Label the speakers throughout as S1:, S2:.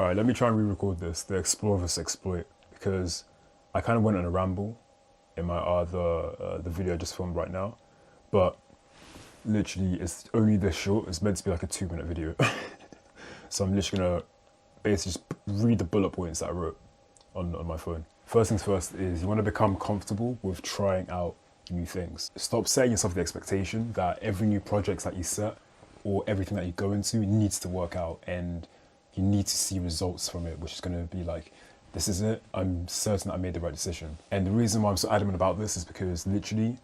S1: All right, let me try and re-record this, the explore vs exploit, because I kind of went on a ramble in my the video I just filmed right now, but literally it's only this short. It's meant to be like a 2-minute video. So I'm literally gonna basically just read the bullet points that I wrote on my phone. First things first is you want to become comfortable with trying out new things. Stop setting yourself the expectation that every new project that you set or everything that you go into needs to work out and you need to see results from it, which is going to be like, this is it, I'm certain I made the right decision. And the reason why I'm so adamant about this is because literally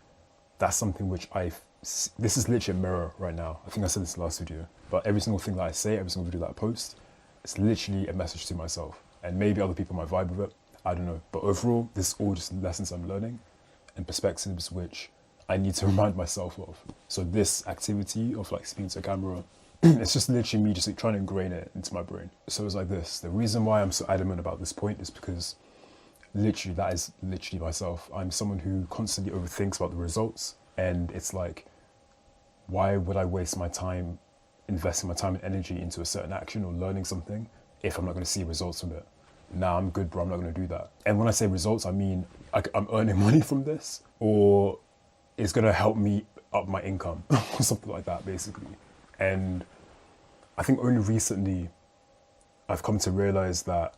S1: that's something which this is literally a mirror right now. I think I said this in the last video, but every single thing that I say, every single video that I post, it's literally a message to myself. And maybe other people might vibe with it, I don't know. But overall, this is all just lessons I'm learning and perspectives which I need to remind myself of. So this activity of like speaking to a camera, it's just literally me just like trying to ingrain it into my brain. So it's like this. The reason why I'm so adamant about this point is because literally that is literally myself. I'm someone who constantly overthinks about the results, and it's like, why would I waste my time investing my time and energy into a certain action or learning something if I'm not going to see results from it? Nah, I'm good, bro, I'm not going to do that. And when I say results, I mean I'm earning money from this, or it's going to help me up my income or something like that, basically. And I think only recently I've come to realize that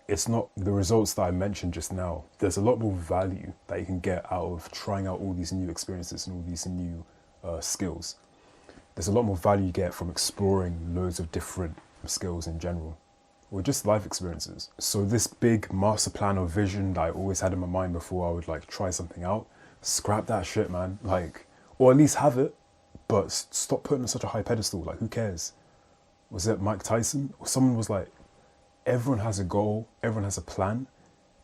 S1: it's not the results that I mentioned just now. There's a lot more value that you can get out of trying out all these new experiences and all these new skills. There's a lot more value you get from exploring loads of different skills in general, or just life experiences. So this big master plan or vision that I always had in my mind before I would like try something out, scrap that shit, man. Like, or at least have it, but stop putting it on such a high pedestal. Like, who cares? Was it Mike Tyson? Or someone was like, everyone has a goal, everyone has a plan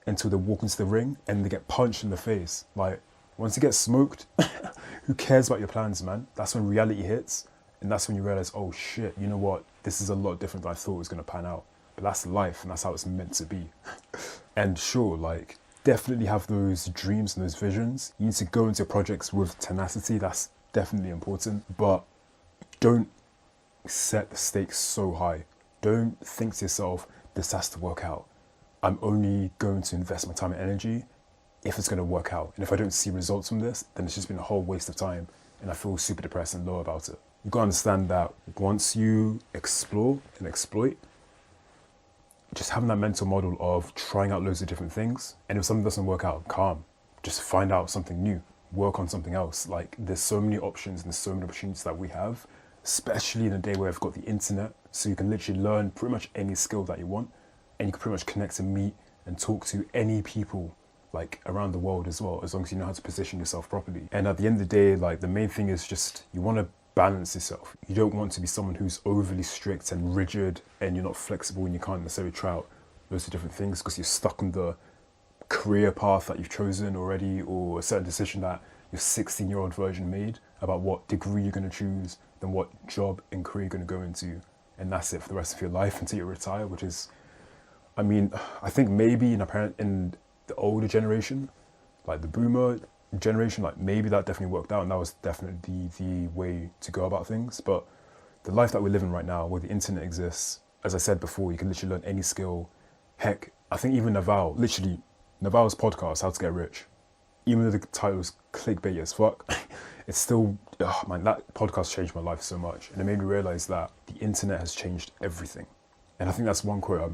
S1: until they walk into the ring and they get punched in the face. Like, once you get smoked, who cares about your plans, man? That's when reality hits, and that's when you realize, oh shit, you know what? This is a lot different than I thought it was gonna pan out. But that's life, and that's how it's meant to be. And sure, like, definitely have those dreams and those visions. You need to go into projects with tenacity, that's definitely important, but don't set the stakes so high. Don't think to yourself, this has to work out. I'm only going to invest my time and energy if it's going to work out. And if I don't see results from this, then it's just been a whole waste of time and I feel super depressed and low about it. You've got to understand that once you explore and exploit, just having that mental model of trying out loads of different things, and if something doesn't work out, calm. Just find out something new, work on something else. Like, there's so many options and there's so many opportunities that we have, especially in a day where we've got the internet, so you can literally learn pretty much any skill that you want, and you can pretty much connect and meet and talk to any people like around the world as well, as long as you know how to position yourself properly. And at the end of the day, like, the main thing is just you want to balance yourself. You don't want to be someone who's overly strict and rigid and you're not flexible and you can't necessarily try out loads of different things because you're stuck on the career path that you've chosen already, or a certain decision that your 16-year-old version made about what degree you're going to choose, then what job and career you're going to go into, and that's it for the rest of your life until you retire, which is, I mean, I think maybe in the older generation, like the boomer generation, like maybe that definitely worked out and that was definitely the way to go about things. But the life that we're living right now, where the internet exists, as I said before, you can literally learn any skill. Heck, I think even Naval's podcast, How to Get Rich, even though the title is clickbait as fuck, it's still, oh man, that podcast changed my life so much. And it made me realize that the internet has changed everything. And I think that's one quote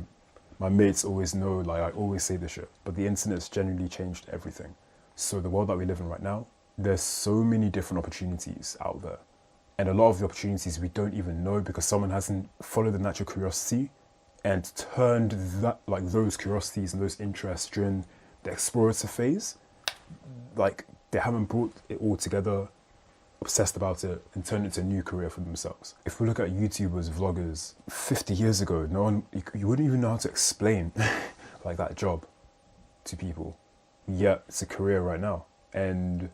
S1: my mates always know, like, I always say this shit, but the internet's genuinely changed everything. So the world that we live in right now, there's so many different opportunities out there. And a lot of the opportunities we don't even know because someone hasn't followed the natural curiosity and turned that, like, those curiosities and those interests during the explorative phase, like, they haven't brought it all together, obsessed about it, and turned it into a new career for themselves. If we look at YouTubers, vloggers, 50 years ago, you wouldn't even know how to explain like that job to people. Yet it's a career right now. And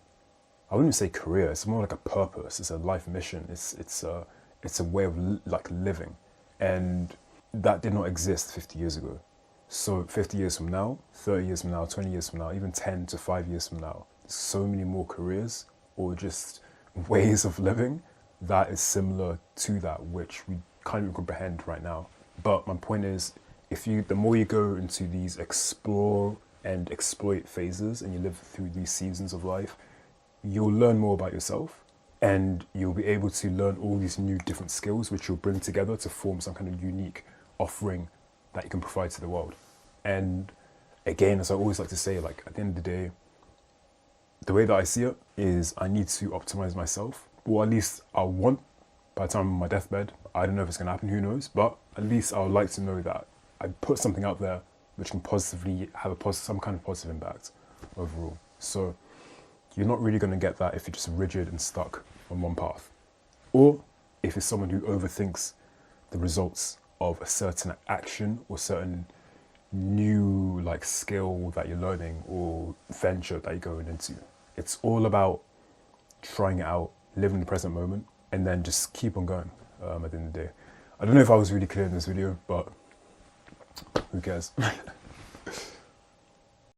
S1: I wouldn't say career, it's more like a purpose, it's a life mission, it's a way of like living. And that did not exist 50 years ago. So 50 years from now, 30 years from now, 20 years from now, even 10 to 5 years from now, so many more careers or just ways of living that is similar to that, which we can't even comprehend right now. But my point is, the more you go into these explore and exploit phases and you live through these seasons of life, you'll learn more about yourself, and you'll be able to learn all these new different skills which you'll bring together to form some kind of unique offering that you can provide to the world. And again, as I always like to say, like at the end of the day, the way that I see it is I need to optimize myself, or at least I want, by the time I'm on my deathbed, I don't know if it's going to happen, who knows, but at least I would like to know that I put something out there which can positively have some kind of positive impact overall. So you're not really going to get that if you're just rigid and stuck on one path, or if you're someone who overthinks the results of a certain action or certain new like skill that you're learning or venture that you're going into. It's all about trying it out, living the present moment, and then just keep on going at the end of the day. I don't know if I was really clear in this video, but who cares?